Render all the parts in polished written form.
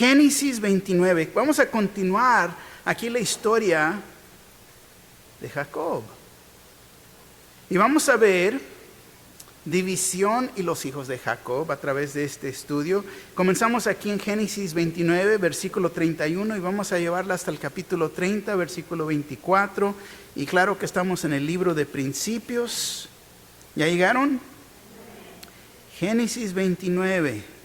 Génesis 29. Vamos a continuar aquí la historia de Jacob. Y vamos a ver división y los hijos de Jacob a través de este estudio. Comenzamos aquí en Génesis 29, versículo 31, y vamos a llevarla hasta el capítulo 30, versículo 24. Y claro que estamos en el libro de Principios. ¿Ya llegaron? Génesis 29.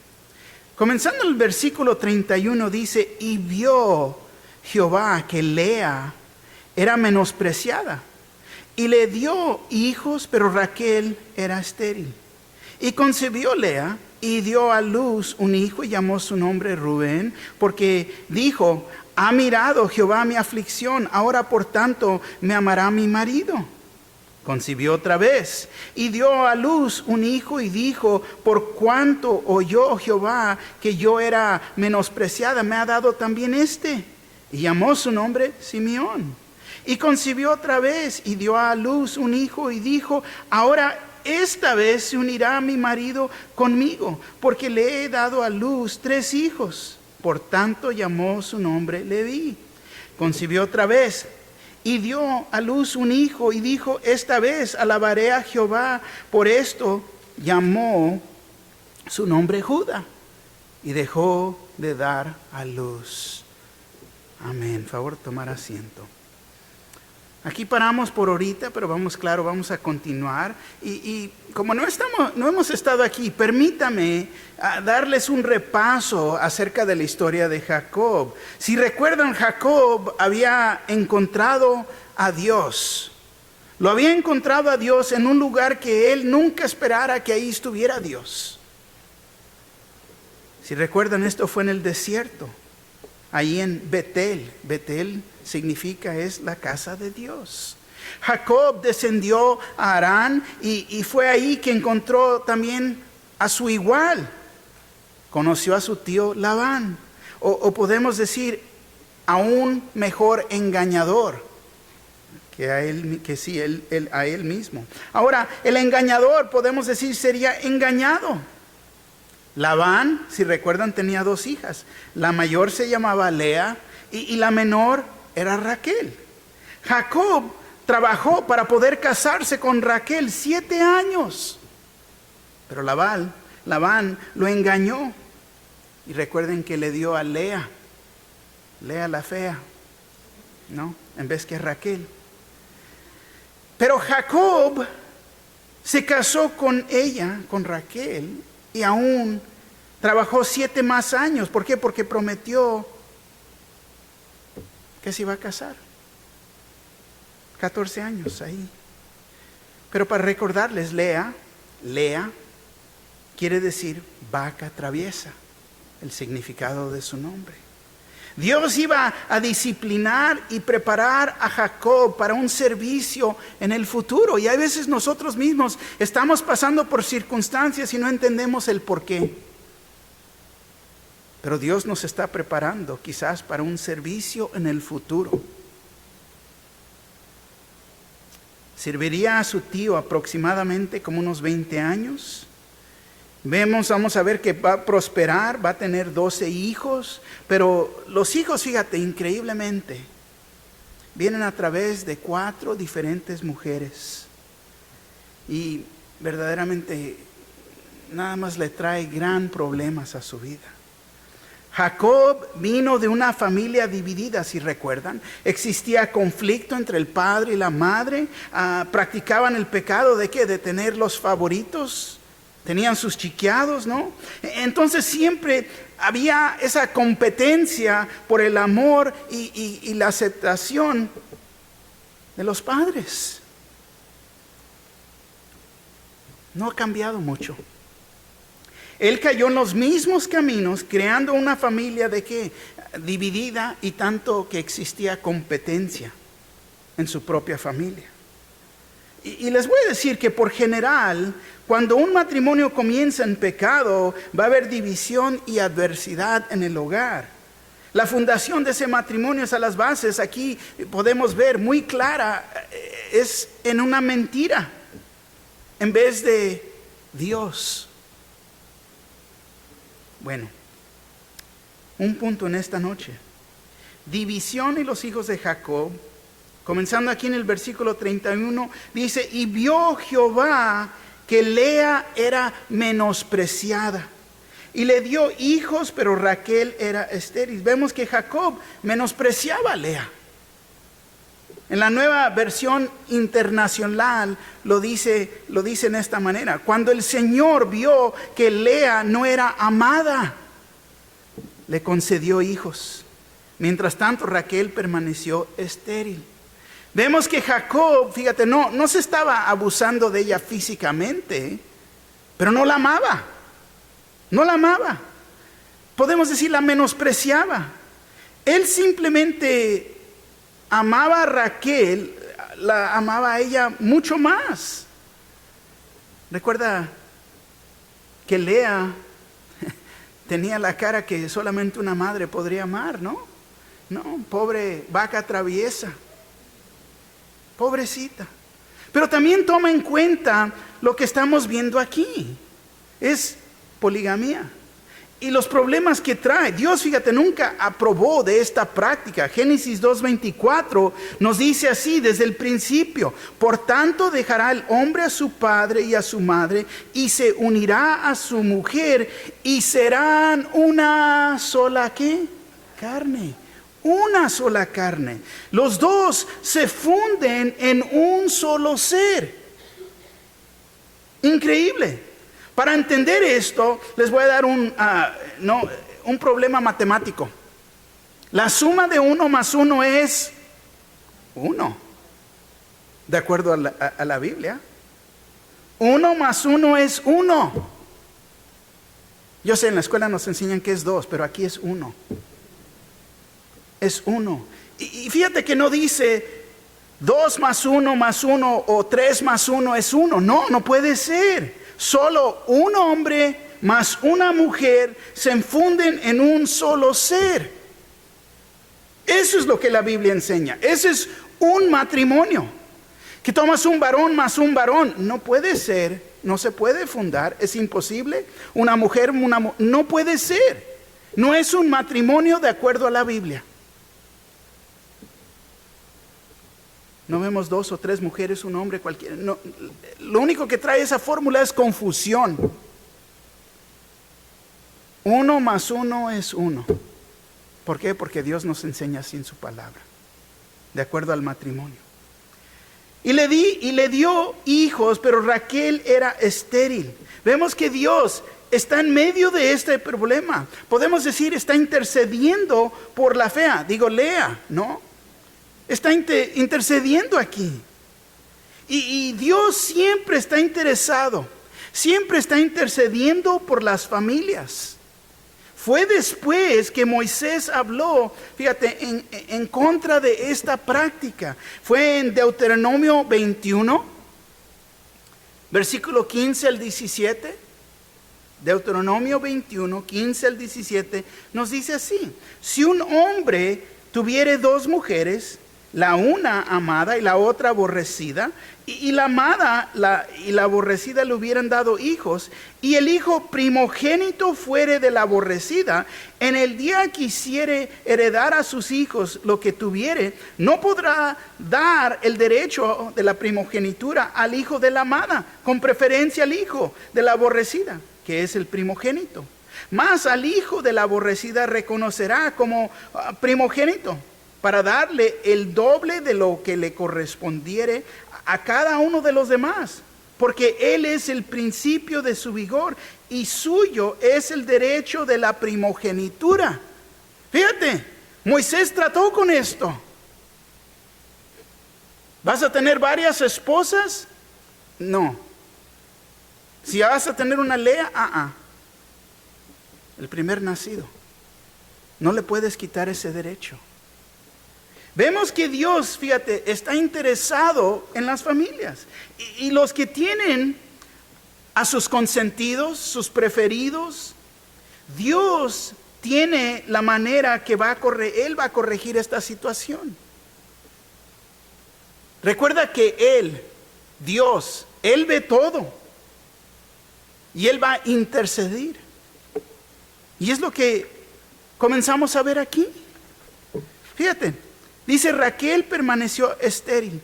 Comenzando el versículo 31 dice: y vio Jehová que Lea era menospreciada, y le dio hijos, pero Raquel era estéril. Y concibió Lea, y dio a luz un hijo, y llamó su nombre Rubén, porque dijo: ha mirado Jehová mi aflicción, ahora por tanto me amará mi marido. Concibió otra vez, y dio a luz un hijo, y dijo: por cuanto oyó Jehová que yo era menospreciada, me ha dado también este. Y llamó su nombre Simeón. Y concibió otra vez, y dio a luz un hijo, y dijo: ahora esta vez se unirá mi marido conmigo, porque le he dado a luz 3 hijos. Por tanto llamó su nombre Leví. Concibió otra vez, y dio a luz un hijo, y dijo: esta vez alabaré a Jehová. Por esto llamó su nombre Judá, y dejó de dar a luz. Amén. Favor tomar asiento. Aquí paramos por ahorita, pero vamos a continuar. Y como no hemos estado aquí, permítame darles un repaso acerca de la historia de Jacob. Si recuerdan, Jacob había encontrado a Dios. Lo había encontrado a Dios en un lugar que él nunca esperara que ahí estuviera Dios. Si recuerdan, esto fue en el desierto. Ahí en Betel. Betel significa es la casa de Dios. Jacob descendió a Harán y fue ahí que encontró también a su igual. Conoció a su tío Labán. O podemos decir aún mejor engañador que a él mismo. Ahora, el engañador podemos decir sería engañado. Labán, si recuerdan, tenía 2 hijas. La mayor se llamaba Lea y la menor era Raquel. Jacob trabajó para poder casarse con Raquel 7 años. Pero Labán lo engañó. Y recuerden que le dio a Lea la fea, ¿no? En vez que Raquel. Pero Jacob se casó con ella, con Raquel, y aún trabajó 7 más años. ¿Por qué? Porque prometió que se iba a casar. 14 años ahí. Pero para recordarles, Lea quiere decir vaca traviesa, el significado de su nombre. Dios iba a disciplinar y preparar a Jacob para un servicio en el futuro. Y a veces nosotros mismos estamos pasando por circunstancias y no entendemos el por qué. Pero Dios nos está preparando quizás para un servicio en el futuro. Serviría a su tío aproximadamente como unos 20 años. Vamos a ver que va a prosperar, va a tener 12 hijos, pero los hijos, fíjate, increíblemente, vienen a través de 4 diferentes mujeres. Y verdaderamente nada más le trae gran problemas a su vida. Jacob vino de una familia dividida, si recuerdan. Existía conflicto entre el padre y la madre. Practicaban el pecado de ¿qué? De tener los favoritos. Tenían sus chiqueados, ¿no? Entonces siempre había esa competencia por el amor y la aceptación de los padres. No ha cambiado mucho. Él cayó en los mismos caminos, creando una familia de ¿qué? Dividida, y tanto que existía competencia en su propia familia. Y les voy a decir que por general, cuando un matrimonio comienza en pecado, va a haber división y adversidad en el hogar. La fundación de ese matrimonio es a las bases, aquí podemos ver muy clara, es en una mentira, en vez de Dios. Bueno, un punto en esta noche. División en los hijos de Jacob. Comenzando aquí en el versículo 31, dice, y vio Jehová que Lea era menospreciada. Y le dio hijos, pero Raquel era estéril. Vemos que Jacob menospreciaba a Lea. En la Nueva Versión Internacional lo dice en esta manera. Cuando el Señor vio que Lea no era amada, le concedió hijos. Mientras tanto, Raquel permaneció estéril. Vemos que Jacob, fíjate, no se estaba abusando de ella físicamente, pero no la amaba. No la amaba. Podemos decir, la menospreciaba. Él simplemente amaba a Raquel, la amaba a ella mucho más. Recuerda que Lea tenía la cara que solamente una madre podría amar, ¿no? No, pobre vaca traviesa. Pobrecita. Pero también toma en cuenta lo que estamos viendo aquí. Es poligamía. Y los problemas que trae. Dios, fíjate, nunca aprobó de esta práctica. Génesis 2:24 nos dice así desde el principio. Por tanto dejará el hombre a su padre y a su madre y se unirá a su mujer y serán una sola ¿qué? Carne. Una sola carne. Los dos se funden en un solo ser. Increíble. Para entender esto, les voy a dar un problema matemático. La suma de 1 más 1 es 1. De acuerdo a la Biblia. 1 más 1 es 1. Yo sé, en la escuela nos enseñan que es 2, pero aquí es 1. Es 1. Y fíjate que no dice 2 más 1 más 1 o 3 más 1 es 1. No puede ser. Solo un hombre más una mujer se funden en un solo ser. Eso es lo que la Biblia enseña. Ese es un matrimonio. Que tomas un varón más un varón. No puede ser. No se puede fundar. Es imposible. Una mujer, no puede ser. No es un matrimonio de acuerdo a la Biblia. No vemos 2 o 3 mujeres, un hombre cualquiera. No, lo único que trae esa fórmula es confusión. 1 más 1 es 1. ¿Por qué? Porque Dios nos enseña así en su palabra, de acuerdo al matrimonio. Y le dio hijos, pero Raquel era estéril. Vemos que Dios está en medio de este problema. Podemos decir, está intercediendo por la fea. Digo, Lea, ¿no? Está intercediendo aquí. Y Dios siempre está interesado, siempre está intercediendo por las familias. Fue después que Moisés habló, fíjate, en contra de esta práctica. Fue en Deuteronomio 21, versículo 15 al 17. Deuteronomio 21, 15 al 17, nos dice así: si un hombre tuviere 2 mujeres, la una amada y la otra aborrecida, y la amada y la aborrecida le hubieran dado hijos, y el hijo primogénito fuere de la aborrecida, en el día que quisiere heredar a sus hijos lo que tuviere, no podrá dar el derecho de la primogenitura al hijo de la amada, con preferencia al hijo de la aborrecida, que es el primogénito. Mas al hijo de la aborrecida reconocerá como primogénito, para darle el doble de lo que le correspondiere a cada uno de los demás, porque él es el principio de su vigor y suyo es el derecho de la primogenitura. Fíjate, Moisés trató con esto. ¿Vas a tener varias esposas? No. Si vas a tener una Lea, el primer nacido. No le puedes quitar ese derecho. Vemos que Dios, fíjate, está interesado en las familias. Y los que tienen a sus consentidos, sus preferidos, Dios tiene la manera que Él va a corregir esta situación. Recuerda que Dios, Él ve todo. Y Él va a interceder. Y es lo que comenzamos a ver aquí. Fíjate, dice Raquel permaneció estéril.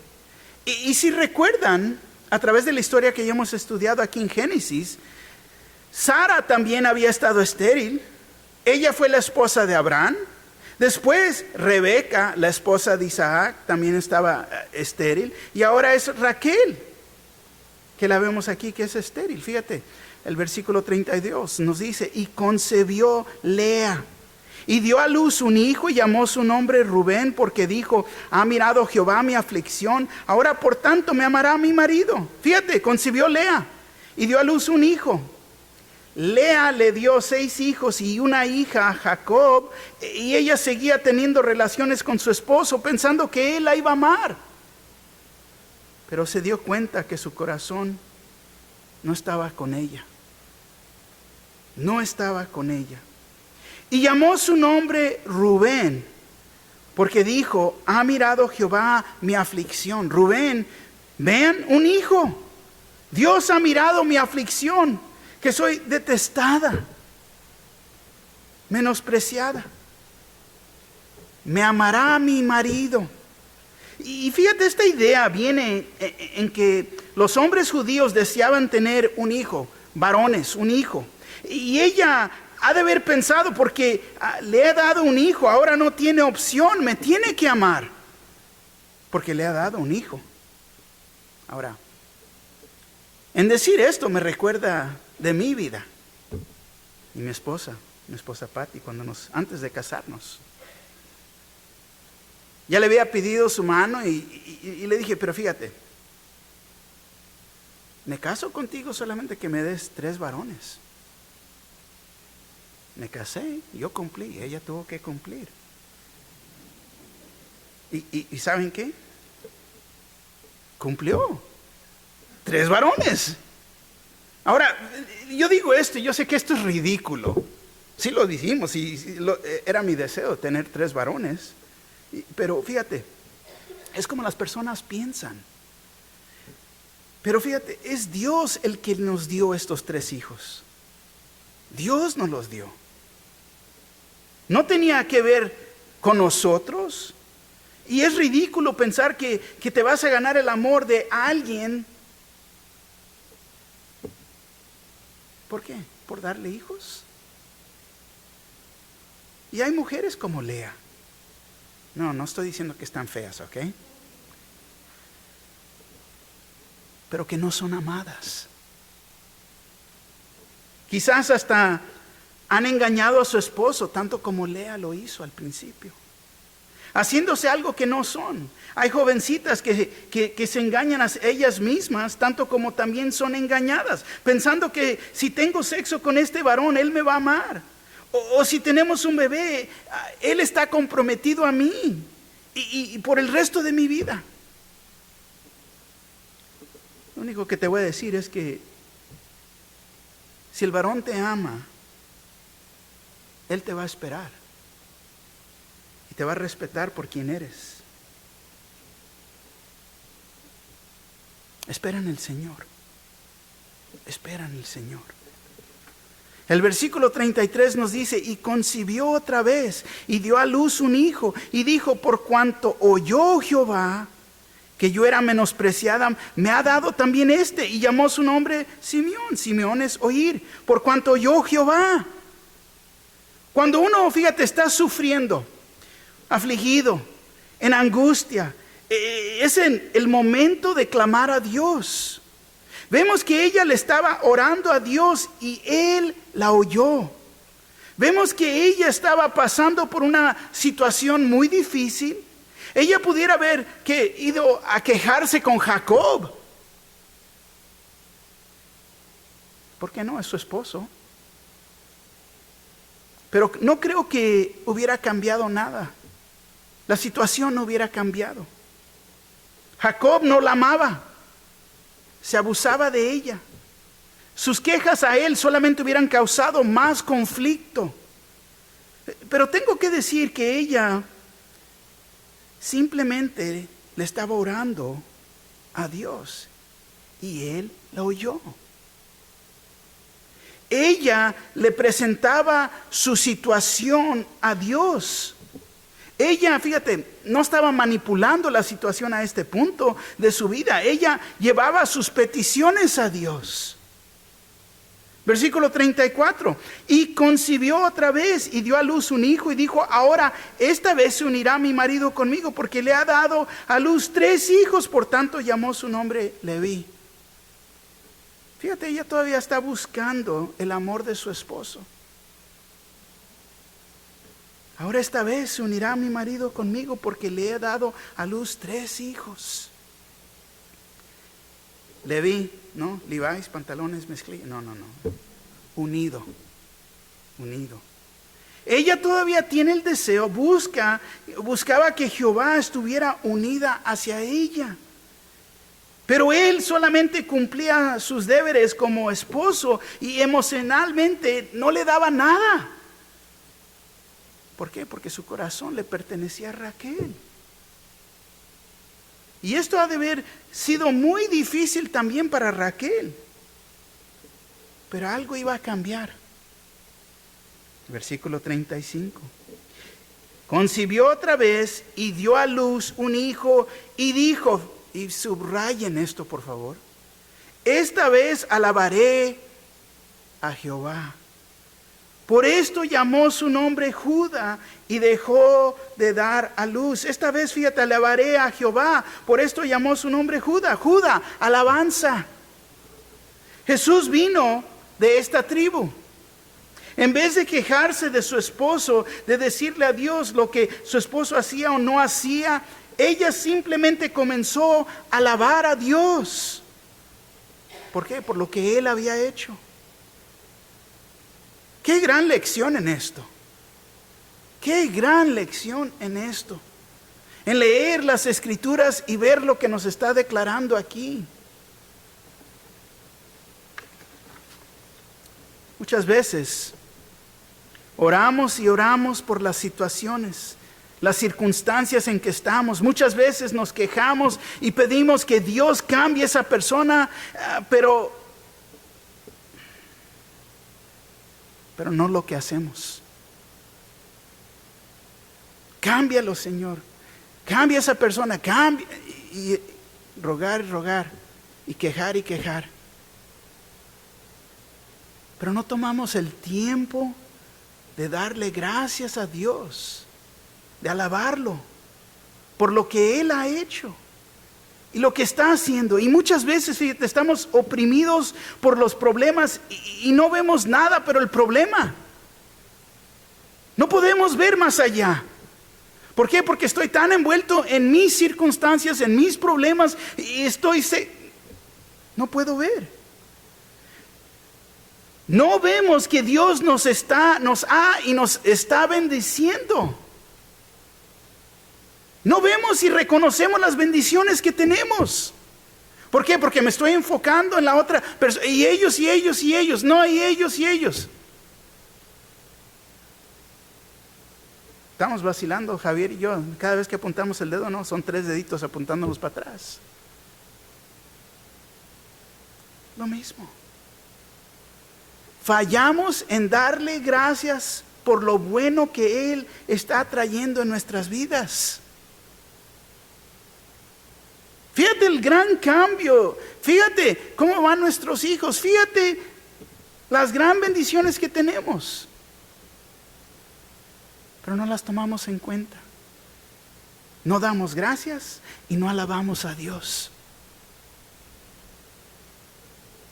Y si recuerdan, a través de la historia que ya hemos estudiado aquí en Génesis, Sara también había estado estéril. Ella fue la esposa de Abraham. Después Rebeca, la esposa de Isaac, también estaba estéril. Y ahora es Raquel, que la vemos aquí que es estéril. Fíjate, el versículo 32 nos dice, y concebió Lea, y dio a luz un hijo y llamó su nombre Rubén, porque dijo, ha mirado Jehová mi aflicción, ahora por tanto me amará mi marido. Fíjate, concibió Lea y dio a luz un hijo. Lea le dio 6 hijos y una hija a Jacob, y ella seguía teniendo relaciones con su esposo, pensando que él la iba a amar. Pero se dio cuenta que su corazón no estaba con ella. No estaba con ella. Y llamó su nombre Rubén, porque dijo, ha mirado Jehová mi aflicción. Rubén, vean, un hijo. Dios ha mirado mi aflicción, que soy detestada, menospreciada. Me amará mi marido. Y fíjate, esta idea viene en que los hombres judíos deseaban tener un hijo, varones, un hijo. Y ella ha de haber pensado, porque le he dado un hijo, ahora no tiene opción, me tiene que amar, porque le ha dado un hijo. Ahora, en decir esto me recuerda de mi vida y mi esposa Patty, antes de casarnos. Ya le había pedido su mano y le dije, pero fíjate, me caso contigo solamente que me des 3 varones. Me casé, yo cumplí, ella tuvo que cumplir. ¿Y saben qué? Cumplió. 3 varones. Ahora, yo digo esto, yo sé que esto es ridículo. Sí lo dijimos, era mi deseo tener 3 varones. Pero fíjate, es como las personas piensan. Pero fíjate, es Dios el que nos dio estos 3 hijos. Dios nos los dio. No tenía que ver con nosotros. Y es ridículo pensar que te vas a ganar el amor de alguien. ¿Por qué? ¿Por darle hijos? Y hay mujeres como Lea. No estoy diciendo que están feas, ¿ok? Pero que no son amadas. Quizás hasta han engañado a su esposo, tanto como Lea lo hizo al principio, haciéndose algo que no son. Hay jovencitas que se engañan a ellas mismas, tanto como también son engañadas, pensando que si tengo sexo con este varón, él me va a amar. O si tenemos un bebé, él está comprometido a mí y por el resto de mi vida. Lo único que te voy a decir es que si el varón te ama, él te va a esperar y te va a respetar por quien eres. Espera en el Señor. Espera en el Señor. El versículo 33 nos dice, y concibió otra vez, y dio a luz un hijo, y dijo, por cuanto oyó Jehová que yo era menospreciada, me ha dado también este, y llamó su nombre Simeón. Simeón es oír, por cuanto oyó Jehová. Cuando uno, fíjate, está sufriendo, afligido, en angustia, es en el momento de clamar a Dios. Vemos que ella le estaba orando a Dios y Él la oyó. Vemos que ella estaba pasando por una situación muy difícil. Ella pudiera haber ido a quejarse con Jacob. ¿Por qué no? Es su esposo. Pero no creo que hubiera cambiado nada. La situación no hubiera cambiado. Jacob no la amaba. Se abusaba de ella. Sus quejas a él solamente hubieran causado más conflicto. Pero tengo que decir que ella simplemente le estaba orando a Dios y él la oyó. ella le presentaba su situación a Dios. Ella, fíjate, no estaba manipulando la situación a este punto de su vida. Ella llevaba sus peticiones a Dios. Versículo 34. Y concibió otra vez y dio a luz un hijo y dijo: ahora esta vez se unirá mi marido conmigo, porque le ha dado a luz 3 hijos. Por tanto llamó su nombre Leví. Fíjate, ella todavía está buscando el amor de su esposo. Ahora esta vez se unirá mi marido conmigo, porque le he dado a luz 3 hijos. Leví, ¿no? Levi's, pantalones, mezclilla. No. Unido. Ella todavía tiene el deseo, buscaba que Jehová estuviera unida hacia ella. Pero él solamente cumplía sus deberes como esposo y emocionalmente no le daba nada. ¿Por qué? Porque su corazón le pertenecía a Raquel. Y esto ha de haber sido muy difícil también para Raquel. Pero algo iba a cambiar. Versículo 35. Concibió otra vez y dio a luz un hijo y dijo, y subrayen esto por favor: esta vez alabaré a Jehová. Por esto llamó su nombre Judá y dejó de dar a luz. Esta vez, fíjate, alabaré a Jehová. Por esto llamó su nombre Judá. Judá, alabanza. Jesús vino de esta tribu. En vez de quejarse de su esposo, de decirle a Dios lo que su esposo hacía o no hacía, ella simplemente comenzó a alabar a Dios. ¿Por qué? Por lo que él había hecho. Qué gran lección en esto. Qué gran lección en esto. En leer las Escrituras y ver lo que nos está declarando aquí. Muchas veces oramos y oramos por las situaciones, las circunstancias en que estamos. Muchas veces nos quejamos y pedimos que Dios cambie a esa persona, pero no lo que hacemos. Cámbialo, Señor. Cambia a esa persona. Cambia. Y rogar, y quejar. Pero no tomamos el tiempo de darle gracias a Dios, de alabarlo por lo que Él ha hecho y lo que está haciendo. Y muchas veces, fíjate, estamos oprimidos por los problemas y no vemos nada, pero el problema. No podemos ver más allá. ¿Por qué? Porque estoy tan envuelto en mis circunstancias, en mis problemas, y no puedo ver. No vemos que Dios nos está bendiciendo. No vemos y reconocemos las bendiciones que tenemos. ¿Por qué? Porque me estoy enfocando en la otra persona. Y ellos. No, y ellos. Estamos vacilando, Javier y yo. Cada vez que apuntamos el dedo, no, son 3 deditos apuntándolos para atrás. Lo mismo. Fallamos en darle gracias por lo bueno que Él está trayendo en nuestras vidas. Fíjate el gran cambio. Fíjate cómo van nuestros hijos. Fíjate las gran bendiciones que tenemos. Pero no las tomamos en cuenta. No damos gracias y no alabamos a Dios.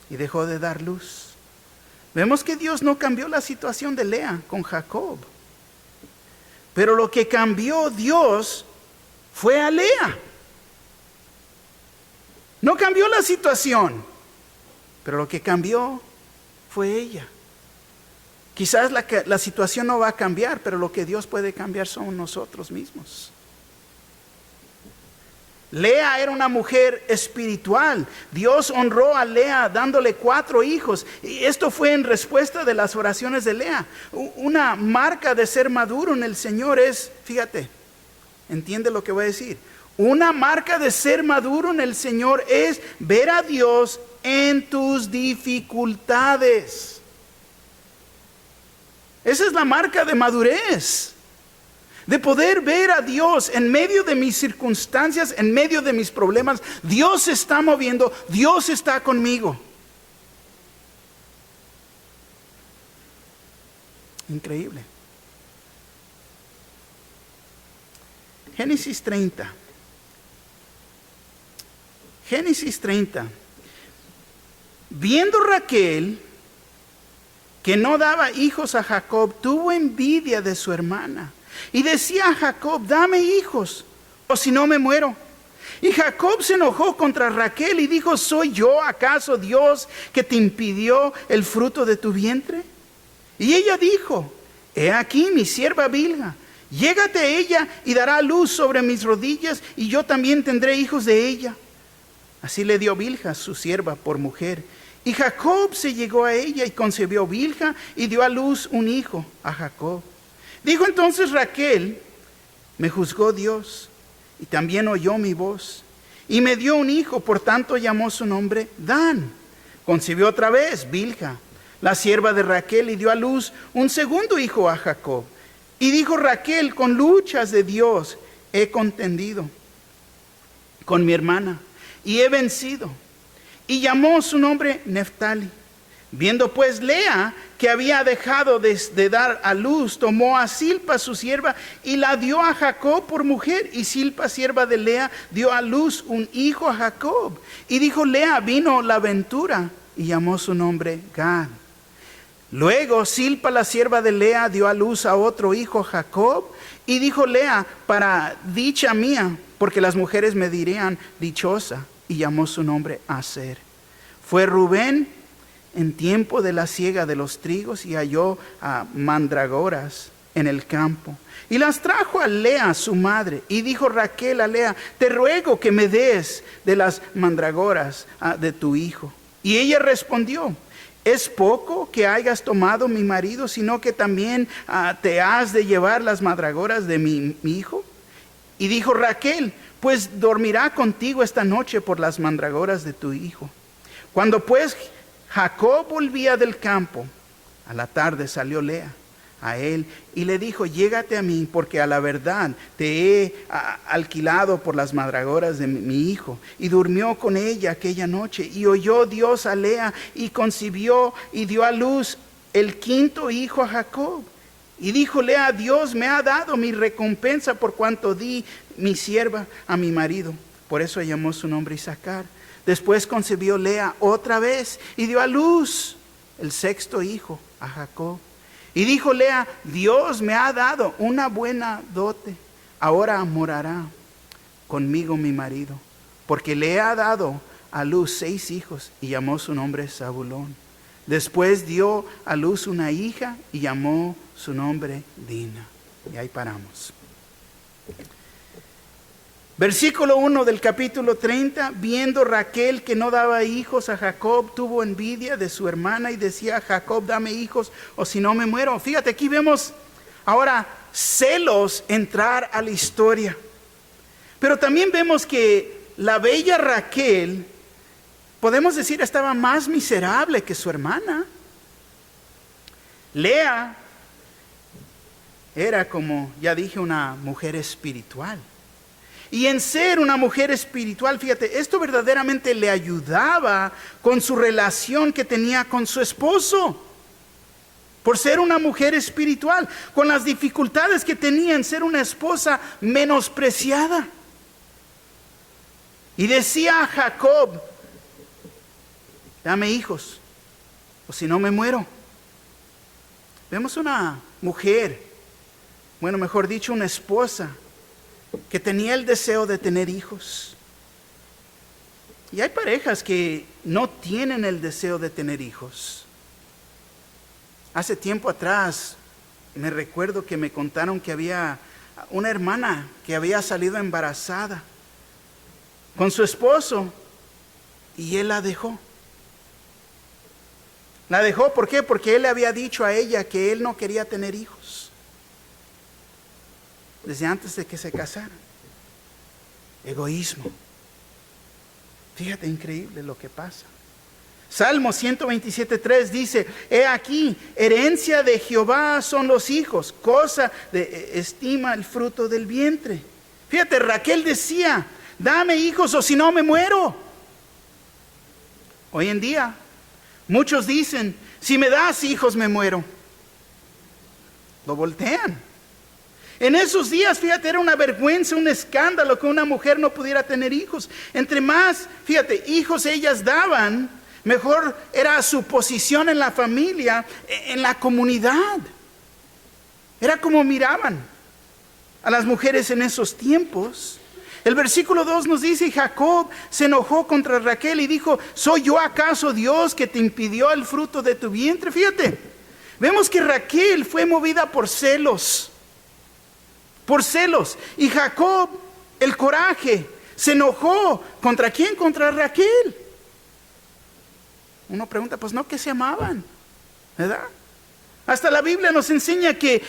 Y dejó de dar luz. Vemos que Dios no cambió la situación de Lea con Jacob. Pero lo que cambió Dios fue a Lea. No cambió la situación, pero lo que cambió fue ella. Quizás la situación no va a cambiar, pero lo que Dios puede cambiar son nosotros mismos. Lea era una mujer espiritual. Dios honró a Lea dándole 4 hijos. Y esto fue en respuesta de las oraciones de Lea. Una marca de ser maduro en el Señor es, fíjate, entiende lo que voy a decir. Una marca de ser maduro en el Señor es ver a Dios en tus dificultades. Esa es la marca de madurez. De poder ver a Dios en medio de mis circunstancias, en medio de mis problemas. Dios se está moviendo, Dios está conmigo. Increíble. Génesis 30. Génesis 30. Viendo Raquel que no daba hijos a Jacob, tuvo envidia de su hermana. Y decía a Jacob, dame hijos, o si no me muero. Y Jacob se enojó contra Raquel y dijo, ¿soy yo acaso Dios que te impidió el fruto de tu vientre? Y ella dijo, he aquí mi sierva Bilha, llégate a ella y dará luz sobre mis rodillas, y yo también tendré hijos de ella. Así le dio Bilha su sierva por mujer. Y Jacob se llegó a ella y concebió Bilha y dio a luz un hijo a Jacob. Dijo entonces Raquel, me juzgó Dios y también oyó mi voz y me dio un hijo, por tanto llamó su nombre Dan. Concibió otra vez Bilha, la sierva de Raquel, y dio a luz un segundo hijo a Jacob. Y dijo Raquel, con luchas de Dios he contendido con mi hermana y he vencido. Y llamó su nombre Neftali. Viendo pues Lea que había dejado de dar a luz, tomó a Silpa su sierva y la dio a Jacob por mujer. Y Silpa, sierva de Lea, dio a luz un hijo a Jacob. Y dijo Lea, vino la ventura, y llamó su nombre Gad. Luego Silpa, la sierva de Lea, dio a luz a otro hijo a Jacob. Y dijo Lea, para dicha mía, porque las mujeres me dirían dichosa. Y llamó su nombre Aser. Fue Rubén en tiempo de la siega de los trigos y halló a mandragoras en el campo. Y las trajo a Lea, su madre. Y dijo Raquel a Lea, te ruego que me des de las mandragoras de tu hijo. Y ella respondió, es poco que hayas tomado mi marido, sino que también te has de llevar las mandragoras de mi hijo. Y dijo Raquel, pues dormirá contigo esta noche por las mandragoras de tu hijo. Cuando pues Jacob volvía del campo, a la tarde salió Lea a él y le dijo, llégate a mí, porque a la verdad te he alquilado por las mandragoras de mi hijo. Y durmió con ella aquella noche. Y oyó Dios a Lea y concibió y dio a luz el quinto hijo a Jacob. Y dijo Lea, Dios me ha dado mi recompensa por cuanto di mi sierva a mi marido. Por eso llamó su nombre Isaacar. Después concibió Lea otra vez y dio a luz el sexto hijo a Jacob. Y dijo Lea, Dios me ha dado una buena dote. Ahora morará conmigo mi marido, porque le ha dado a luz 6 hijos y llamó su nombre Zabulón. Después dio a luz una hija y llamó su nombre Dina. Y ahí paramos. Versículo 1 del capítulo 30. Viendo Raquel que no daba hijos a Jacob, tuvo envidia de su hermana y decía a Jacob, dame hijos o si no me muero. Fíjate, aquí vemos ahora celos entrar a la historia. Pero también vemos que la bella Raquel, podemos decir, estaba más miserable que su hermana. Lea era, como ya dije, una mujer espiritual. Y en ser una mujer espiritual, fíjate, esto verdaderamente le ayudaba con su relación que tenía con su esposo. Por ser una mujer espiritual, con las dificultades que tenía en ser una esposa menospreciada. Y decía a Jacob, dame hijos, o si no me muero. Vemos una mujer, bueno, mejor dicho, una esposa, que tenía el deseo de tener hijos. Y hay parejas que no tienen el deseo de tener hijos. Hace tiempo atrás, me recuerdo que me contaron que había una hermana que había salido embarazada con su esposo y él la dejó. La dejó, ¿por qué? Porque él le había dicho a ella que él no quería tener hijos desde antes de que se casaran. Egoísmo. Fíjate, increíble lo que pasa. Salmo 127:3 dice: he aquí, herencia de Jehová son los hijos, cosa de estima el fruto del vientre. Fíjate, Raquel decía: dame hijos o si no me muero. Hoy en día, muchos dicen: si me das hijos me muero. Lo voltean. En esos días, fíjate, era una vergüenza, un escándalo que una mujer no pudiera tener hijos. Entre más, fíjate, hijos ellas daban, mejor era su posición en la familia, en la comunidad. Era como miraban a las mujeres en esos tiempos. El versículo 2 nos dice: y Jacob se enojó contra Raquel y dijo: ¿soy yo acaso Dios que te impidió el fruto de tu vientre? Fíjate, vemos que Raquel fue movida por celos. Por celos. Y Jacob, el coraje, se enojó. ¿Contra quién? Contra Raquel. Uno pregunta, pues no, que se amaban, ¿verdad? Hasta la Biblia nos enseña que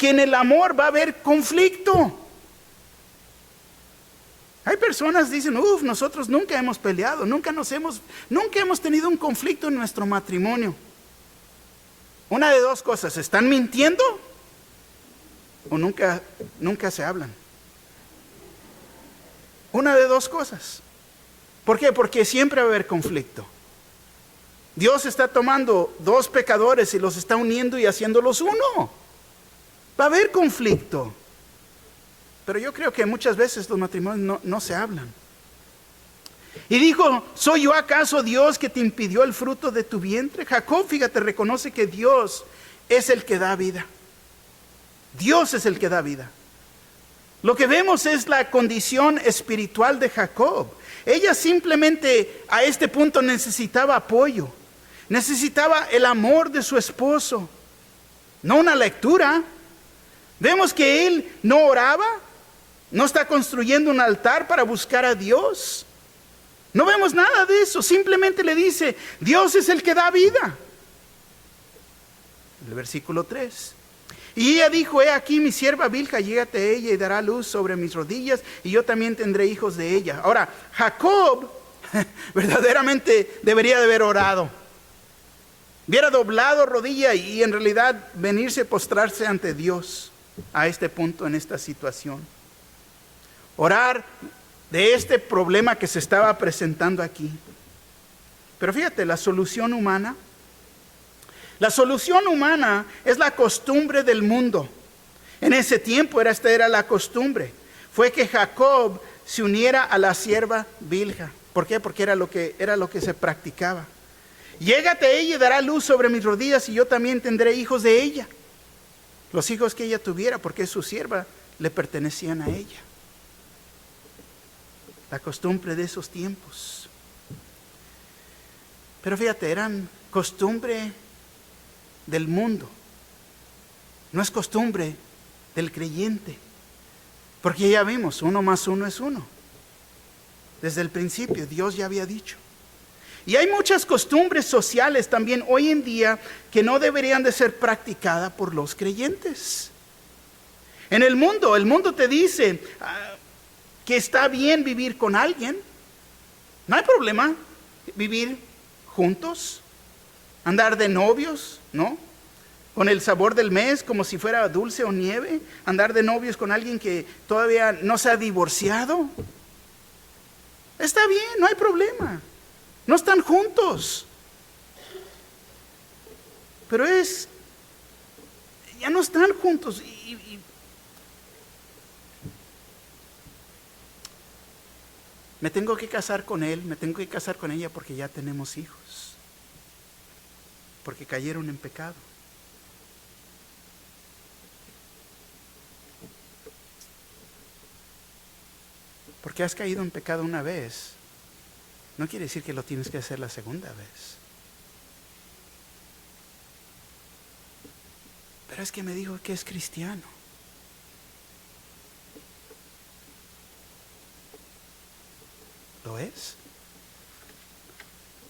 en el amor va a haber conflicto. Hay personas que dicen: nosotros nunca hemos peleado, nunca hemos tenido un conflicto en nuestro matrimonio. Una de dos cosas: ¿están mintiendo? O nunca se hablan. Una de dos cosas. ¿Por qué? Porque siempre va a haber conflicto. Dios está tomando dos pecadores y los está uniendo y haciéndolos uno. Va a haber conflicto. Pero yo creo que muchas veces los matrimonios no se hablan. Y dijo: ¿soy yo acaso Dios que te impidió el fruto de tu vientre? Jacob, fíjate, reconoce que Dios es el que da vida. Dios es el que da vida. Lo que vemos es la condición espiritual de Jacob. Ella simplemente a este punto necesitaba apoyo. Necesitaba el amor de su esposo. No una lectura. Vemos que él no oraba. No está construyendo un altar para buscar a Dios. No vemos nada de eso. Simplemente le dice: Dios es el que da vida. El versículo 3. Y ella dijo: he aquí mi sierva Bilha, llégate a ella y dará luz sobre mis rodillas, y yo también tendré hijos de ella. Ahora, Jacob verdaderamente debería de haber orado. Hubiera doblado rodilla y en realidad venirse a postrarse ante Dios a este punto, en esta situación. Orar de este problema que se estaba presentando aquí. Pero fíjate, la solución humana es la costumbre del mundo. En ese tiempo esta era la costumbre. Fue que Jacob se uniera a la sierva Bilha. ¿Por qué? Porque era lo que se practicaba. Llégate a ella y dará luz sobre mis rodillas, y yo también tendré hijos de ella. Los hijos que ella tuviera, porque es su sierva, le pertenecían a ella. La costumbre de esos tiempos. Pero fíjate, eran costumbre del mundo. No es costumbre del creyente. Porque ya vimos, 1 más 1 es 1. Desde el principio Dios ya había dicho. Y hay muchas costumbres sociales también hoy en día que no deberían de ser practicadas por los creyentes. En el mundo te dice que está bien vivir con alguien. No hay problema vivir juntos, andar de novios, ¿no? Con el sabor del mes como si fuera dulce o nieve, andar de novios con alguien que todavía no se ha divorciado. Está bien, no hay problema. No están juntos. Pero ya no están juntos. Me tengo que casar con él, me tengo que casar con ella porque ya tenemos hijos. Porque cayeron en pecado. Porque has caído en pecado una vez, no quiere decir que lo tienes que hacer la segunda vez. Pero es que me dijo que es cristiano. ¿Lo es?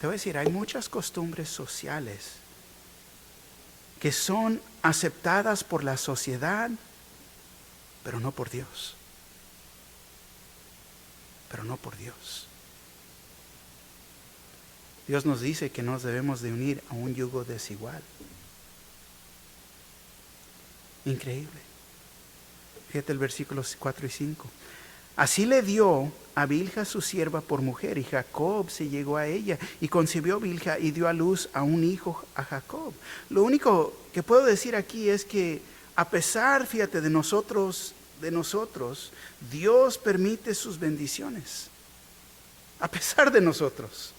Te voy a decir, hay muchas costumbres sociales que son aceptadas por la sociedad, pero no por Dios. Pero no por Dios. Dios nos dice que nos debemos de unir a un yugo desigual. Increíble. Fíjate el versículos 4 y 5. Así le dio a Bilha su sierva por mujer, y Jacob se llegó a ella, y concibió Bilha y dio a luz a un hijo a Jacob. Lo único que puedo decir aquí es que a pesar, fíjate, de nosotros, Dios permite sus bendiciones. A pesar de nosotros.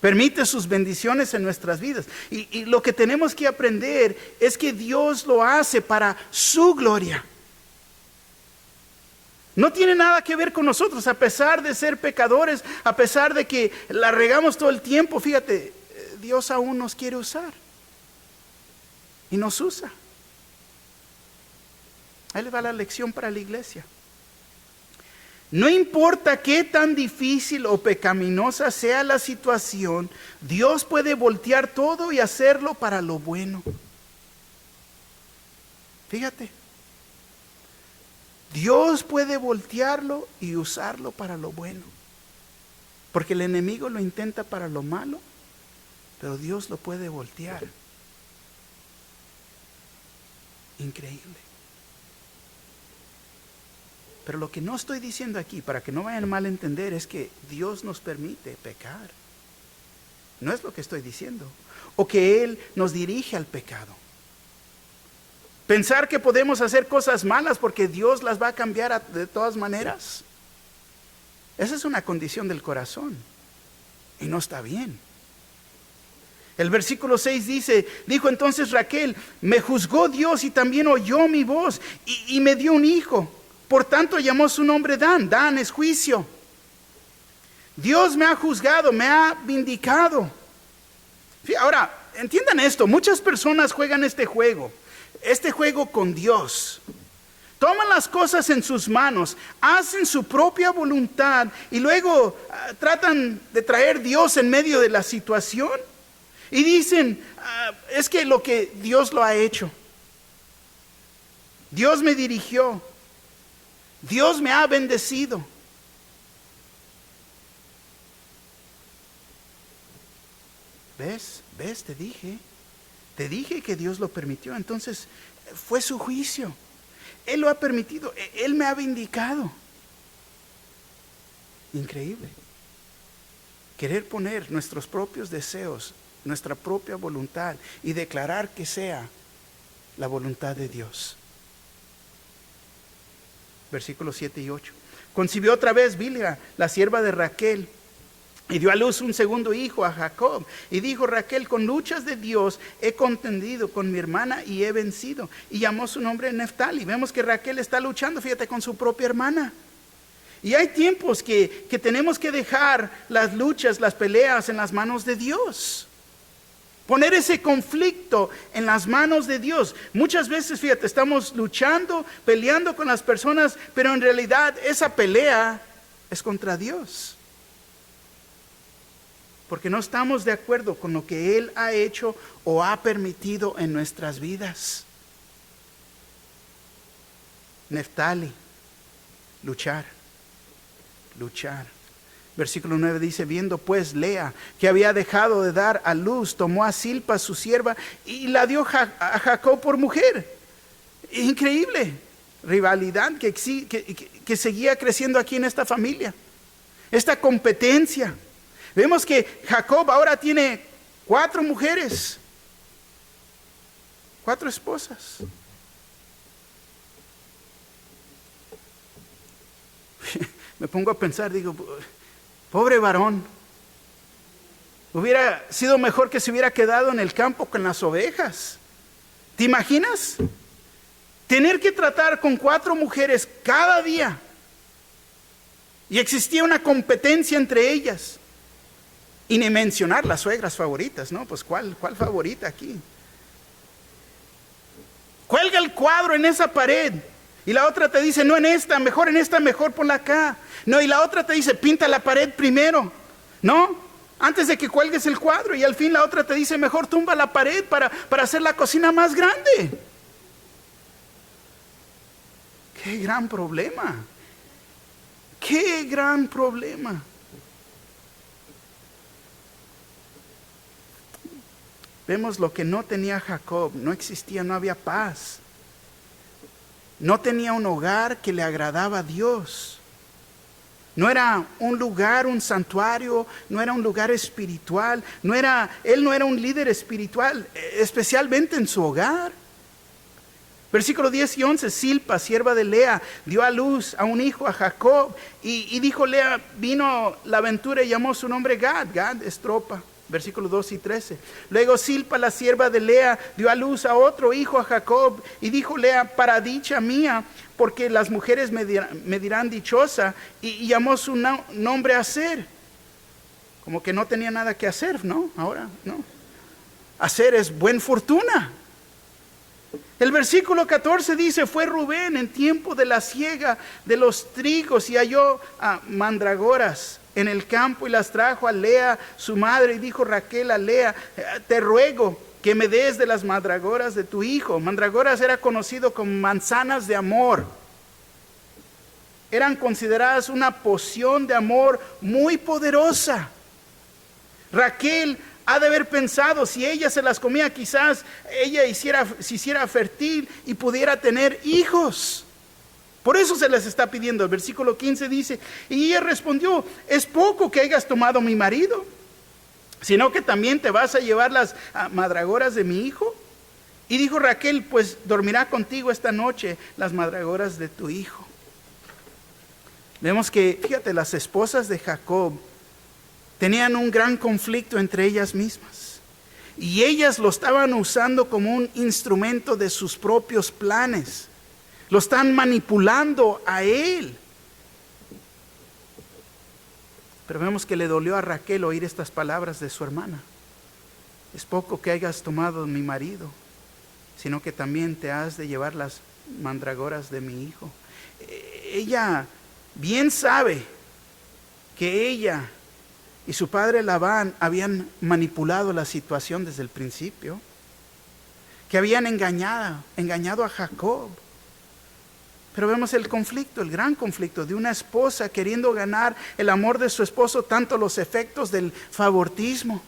Permite sus bendiciones en nuestras vidas. Y lo que tenemos que aprender es que Dios lo hace para su gloria. No tiene nada que ver con nosotros, a pesar de ser pecadores, a pesar de que la regamos todo el tiempo. Fíjate, Dios aún nos quiere usar. Y nos usa. Ahí le va la lección para la iglesia. No importa qué tan difícil o pecaminosa sea la situación, Dios puede voltear todo y hacerlo para lo bueno. Fíjate. Dios puede voltearlo y usarlo para lo bueno. Porque el enemigo lo intenta para lo malo, pero Dios lo puede voltear. Increíble. Pero lo que no estoy diciendo aquí, para que no vayan mal a entender, es que Dios nos permite pecar. No es lo que estoy diciendo. O que Él nos dirige al pecado. Pensar que podemos hacer cosas malas porque Dios las va a cambiar de todas maneras. Esa es una condición del corazón. Y no está bien. El versículo 6 dijo entonces Raquel, me juzgó Dios y también oyó mi voz y me dio un hijo. Por tanto llamó su nombre Dan. Dan es juicio. Dios me ha juzgado, me ha vindicado. Ahora, entiendan esto, muchas personas juegan este juego con Dios. Toman las cosas en sus manos, hacen su propia voluntad y luego tratan de traer Dios en medio de la situación y dicen, es que lo que Dios lo ha hecho. Dios me dirigió. Dios me ha bendecido. ¿Ves? Te dije que Dios lo permitió. Entonces fue su juicio. Él lo ha permitido. Él me ha vindicado. Increíble. Querer poner nuestros propios deseos, nuestra propia voluntad y declarar que sea la voluntad de Dios. Versículos 7 y 8. Concibió otra vez Bilha, la sierva de Raquel, y dio a luz un segundo hijo a Jacob. Y dijo Raquel, con luchas de Dios he contendido con mi hermana y he vencido. Y llamó su nombre Neftali. Vemos que Raquel está luchando, fíjate, con su propia hermana. Y hay tiempos que tenemos que dejar las luchas, las peleas en las manos de Dios. Poner ese conflicto en las manos de Dios. Muchas veces, fíjate, estamos luchando, peleando con las personas, pero en realidad esa pelea es contra Dios. Porque no estamos de acuerdo con lo que Él ha hecho o ha permitido en nuestras vidas. Neftali, luchar. Versículo 9 dice, viendo pues Lea que había dejado de dar a luz, tomó a Silpa su sierva y la dio a Jacob por mujer. Increíble rivalidad que seguía creciendo aquí en esta familia. Esta competencia. Vemos que Jacob ahora tiene 4 mujeres, 4 esposas. Me pongo a pensar, digo, pobre varón, hubiera sido mejor que se hubiera quedado en el campo con las ovejas. ¿Te imaginas? Tener que tratar con 4 mujeres cada día. Y existía una competencia entre ellas. Y ni mencionar las suegras favoritas, ¿no? Pues ¿cuál favorita aquí? Cuelga el cuadro en esa pared. Y la otra te dice, no en esta, mejor ponla acá. No, y la otra te dice, pinta la pared primero, ¿no? Antes de que cuelgues el cuadro. Y al fin la otra te dice, mejor tumba la pared para hacer la cocina más grande. ¡Qué gran problema! ¡Qué gran problema! vemos lo que no tenía Jacob. No existía, no había paz. No tenía un hogar que le agradaba a Dios. No era un lugar, un santuario, no era un lugar espiritual. Él no era un líder espiritual, especialmente en su hogar. Versículo 10 y 11, Silpa, sierva de Lea, dio a luz a un hijo, a Jacob, y dijo Lea, vino la aventura y llamó su nombre Gad. Gad es tropa. Versículo 2 y 13. Luego Silpa, la sierva de Lea, dio a luz a otro hijo, a Jacob, y dijo Lea, para dicha mía, porque las mujeres me dirán dichosa, y llamó su nombre Aser. Como que no tenía nada que hacer, ¿no? Ahora, no. Aser es buen fortuna. El versículo 14 dice, fue Rubén en tiempo de la siega de los trigos y halló a mandragoras en el campo y las trajo a Lea, su madre, y dijo Raquel a Lea, te ruego que me des de las mandragoras de tu hijo. Mandragoras era conocido como manzanas de amor. Eran consideradas una poción de amor muy poderosa. Raquel ha de haber pensado, si ella se las comía, quizás ella se hiciera fértil y pudiera tener hijos. Por eso se les está pidiendo. El versículo 15 dice, y ella respondió, es poco que hayas tomado mi marido, sino que también te vas a llevar las mandragoras de mi hijo. Y dijo Raquel, pues dormirá contigo esta noche las mandragoras de tu hijo. Vemos que, fíjate, las esposas de Jacob tenían un gran conflicto entre ellas mismas. Y ellas lo estaban usando como un instrumento de sus propios planes. Lo están manipulando a él. Pero vemos que le dolió a Raquel oír estas palabras de su hermana. Es poco que hayas tomado mi marido, sino que también te has de llevar las mandragoras de mi hijo. Ella bien sabe que ella y su padre Labán habían manipulado la situación desde el principio, que habían engañado a Jacob. Pero vemos el conflicto, el gran conflicto de una esposa queriendo ganar el amor de su esposo, tanto los efectos del favoritismo.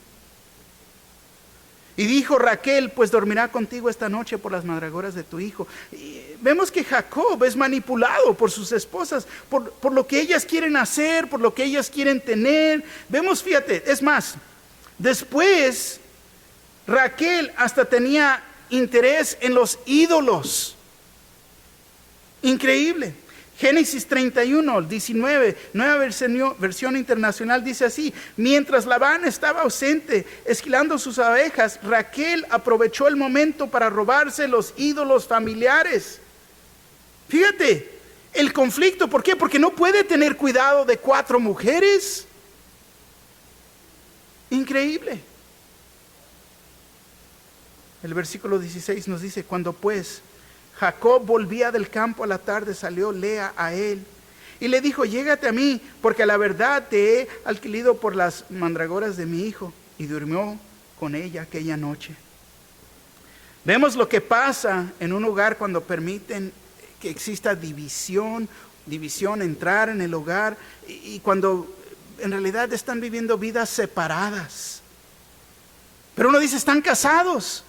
Y dijo Raquel, pues dormirá contigo esta noche por las mandragoras de tu hijo. Y vemos que Jacob es manipulado por sus esposas, por lo que ellas quieren hacer, por lo que ellas quieren tener. Vemos, fíjate, es más, después Raquel hasta tenía interés en los ídolos. Increíble. Génesis 31, 19, nueva versión internacional dice así: mientras Labán estaba ausente, esquilando sus abejas, Raquel aprovechó el momento para robarse los ídolos familiares. Fíjate, el conflicto, ¿por qué? Porque no puede tener cuidado de 4 mujeres. Increíble. El versículo 16 nos dice: cuando pues Jacob volvía del campo a la tarde, salió Lea a él y le dijo: llégate a mí, porque a la verdad te he adquirido por las mandragoras de mi hijo. Y durmió con ella aquella noche. Vemos lo que pasa en un hogar cuando permiten que exista división entrar en el hogar, y cuando en realidad están viviendo vidas separadas. Pero uno dice: están casados,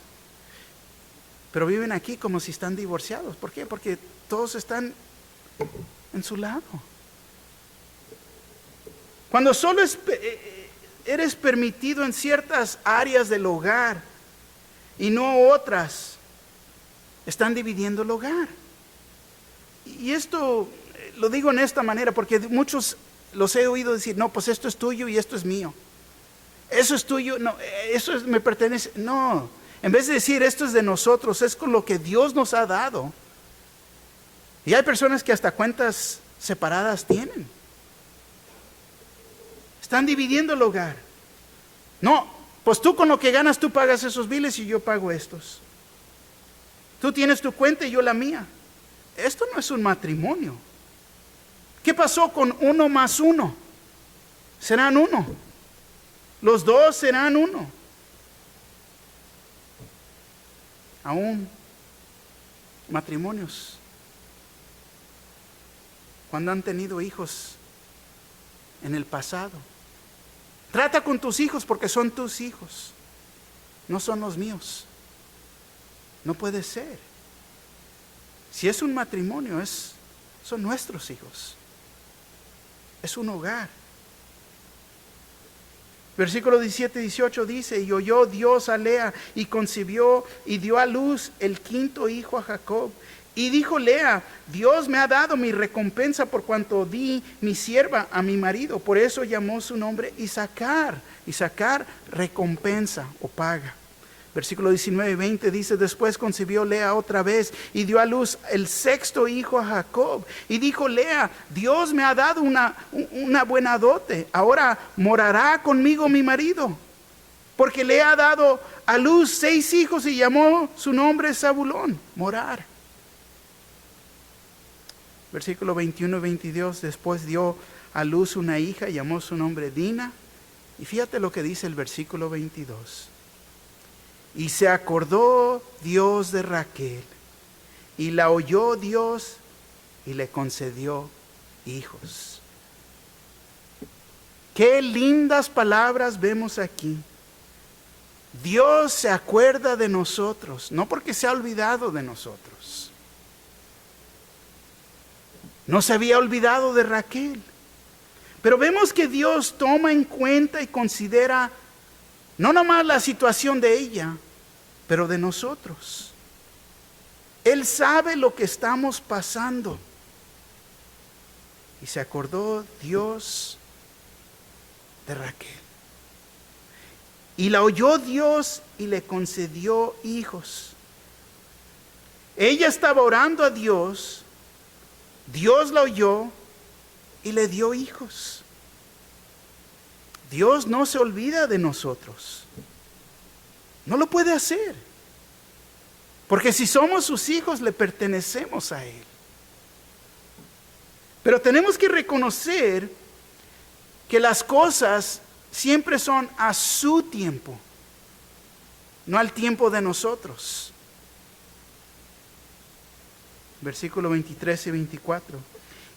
pero viven aquí como si están divorciados. ¿Por qué? Porque todos están en su lado. Cuando solo eres permitido en ciertas áreas del hogar y no otras, están dividiendo el hogar. Y esto lo digo en esta manera porque muchos los he oído decir: no, pues esto es tuyo y esto es mío. Eso es tuyo, no, me pertenece. No. En vez de decir esto es de nosotros, es con lo que Dios nos ha dado. Y hay personas que hasta cuentas separadas tienen. Están dividiendo el hogar. No, pues tú con lo que ganas tú pagas esos biles y yo pago estos. Tú tienes tu cuenta y yo la mía. Esto no es un matrimonio. ¿Qué pasó con 1 más 1? Serán 1. Los 2 serán 1. Aún matrimonios, cuando han tenido hijos en el pasado, trata con tus hijos porque son tus hijos. no son los míos. No puede ser. Si es un matrimonio, son nuestros hijos. Es un hogar. Versículo 17 y 18 dice: y oyó Dios a Lea, y concibió, y dio a luz el quinto hijo a Jacob. Y dijo Lea: Dios me ha dado mi recompensa por cuanto di mi sierva a mi marido. Por eso llamó su nombre Isacar. Isacar, recompensa o paga. Versículo 19 y 20 dice: después concibió Lea otra vez y dio a luz el sexto hijo a Jacob. Y dijo Lea: Dios me ha dado una buena dote. Ahora morará conmigo mi marido. Porque le ha dado a luz 6 hijos y llamó su nombre Zabulón, morar. Versículo 21 y 22, después dio a luz una hija y llamó su nombre Dina. Y fíjate lo que dice el versículo 22. Y se acordó Dios de Raquel, y la oyó Dios, y le concedió hijos. Qué lindas palabras vemos aquí. Dios se acuerda de nosotros, no porque se ha olvidado de nosotros. No se había olvidado de Raquel. Pero vemos que Dios toma en cuenta y considera no nomás la situación de ella, pero de nosotros. Él sabe lo que estamos pasando. Y se acordó Dios de Raquel. Y la oyó Dios y le concedió hijos. Ella estaba orando a Dios, Dios la oyó y le dio hijos. Dios no se olvida de nosotros. No lo puede hacer. Porque si somos sus hijos, le pertenecemos a Él. Pero tenemos que reconocer que las cosas siempre son a su tiempo, no al tiempo de nosotros. Versículo 23 y 24.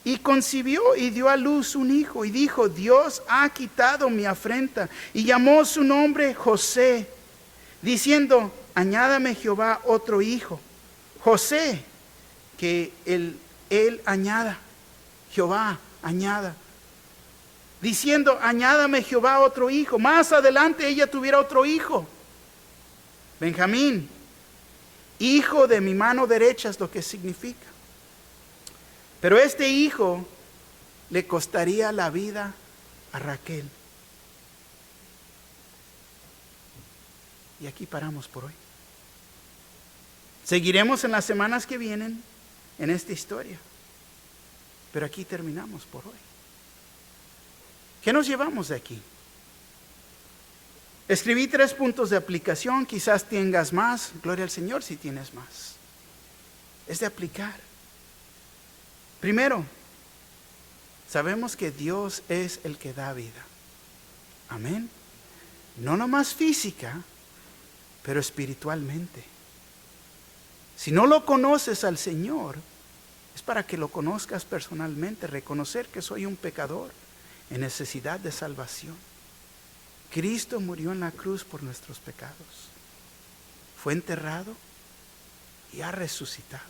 Y concibió y dio a luz un hijo y dijo: Dios ha quitado mi afrenta. Y llamó su nombre José, diciendo: añádame Jehová otro hijo. José, que él añada, Jehová añada. Diciendo: añádame Jehová otro hijo. Más adelante ella tuviera otro hijo, Benjamín, hijo de mi mano derecha, es lo que significa. Pero este hijo le costaría la vida a Raquel. Y aquí paramos por hoy. Seguiremos en las semanas que vienen en esta historia. Pero aquí terminamos por hoy. ¿Qué nos llevamos de aquí? Escribí 3 puntos de aplicación. Quizás tengas más. Gloria al Señor si tienes más. Es de aplicar. Primero, sabemos que Dios es el que da vida. Amén. No nomás física, pero espiritualmente. Si no lo conoces al Señor, es para que lo conozcas personalmente, reconocer que soy un pecador en necesidad de salvación. Cristo murió en la cruz por nuestros pecados. Fue enterrado y ha resucitado.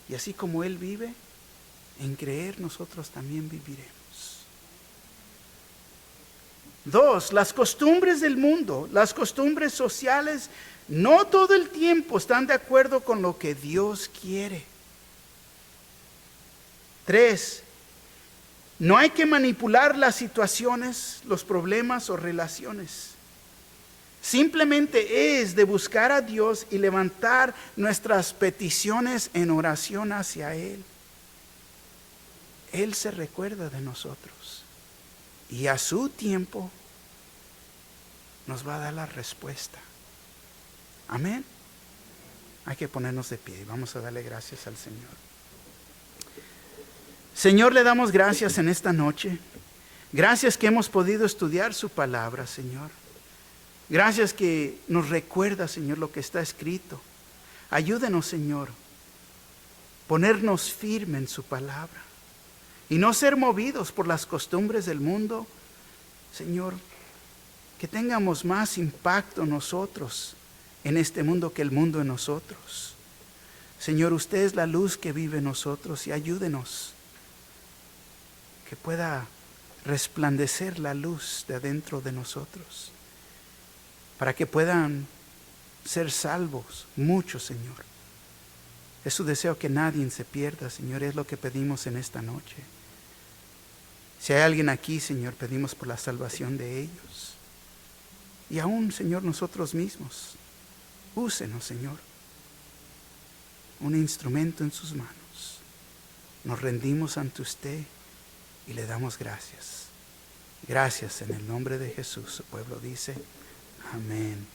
Y así como Él vive, en creer nosotros también viviremos. 2, las costumbres del mundo, las costumbres sociales, no todo el tiempo están de acuerdo con lo que Dios quiere. 3, no hay que manipular las situaciones, los problemas o relaciones. Simplemente es de buscar a Dios y levantar nuestras peticiones en oración hacia Él. Él se recuerda de nosotros y a su tiempo nos va a dar la respuesta. Amén. Hay que ponernos de pie y vamos a darle gracias al Señor. Señor, le damos gracias en esta noche. Gracias que hemos podido estudiar su palabra, Señor. Gracias que nos recuerda, Señor, lo que está escrito. Ayúdenos, Señor, ponernos firme en su palabra y no ser movidos por las costumbres del mundo, Señor, que tengamos más impacto nosotros en este mundo que el mundo en nosotros. Señor, usted es la luz que vive en nosotros y ayúdenos que pueda resplandecer la luz de adentro de nosotros, para que puedan ser salvos muchos, Señor. Es su deseo que nadie se pierda, Señor, es lo que pedimos en esta noche. Si hay alguien aquí, Señor, pedimos por la salvación de ellos. Y aún, Señor, nosotros mismos, úsenos, Señor, un instrumento en sus manos. Nos rendimos ante usted y le damos gracias. Gracias en el nombre de Jesús. Su pueblo dice, amén.